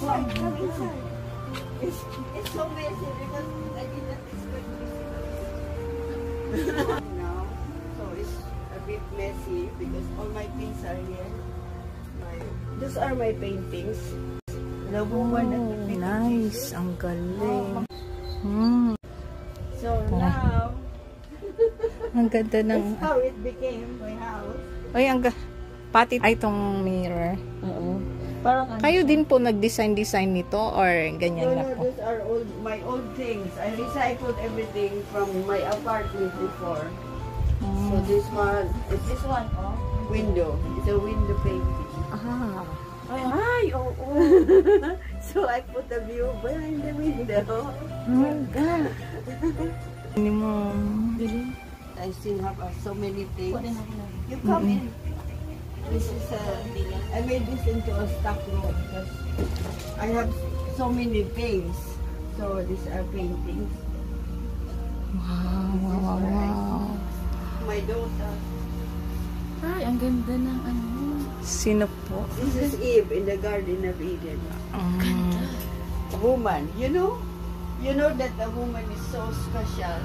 inside. Come inside. It's so messy because I did not expect this. Now, so it's a bit messy because all my things are here. Those are my paintings. The woman at the painting. Nice. Ang galing. So now, ang ganda ng... that's how it became my house. Ay, pati ay itong mirror. Oo. Kayo din po nag-design nito or ganyan na po? Those are my old things. I recycled everything from my apartment before. So this one, it's this one, window. It's a window painting. Ah. Ay, oh. So I put a view behind the window. Oh my God. Hindi mo... I still have so many things. You come in. This is I made this into a stock room because I have so many things. So these are paintings. Wow. My daughter. Ay, ang ganda ng ano. Sino po? This is Eve in the Garden of Eden. A woman. You know that a woman is so special.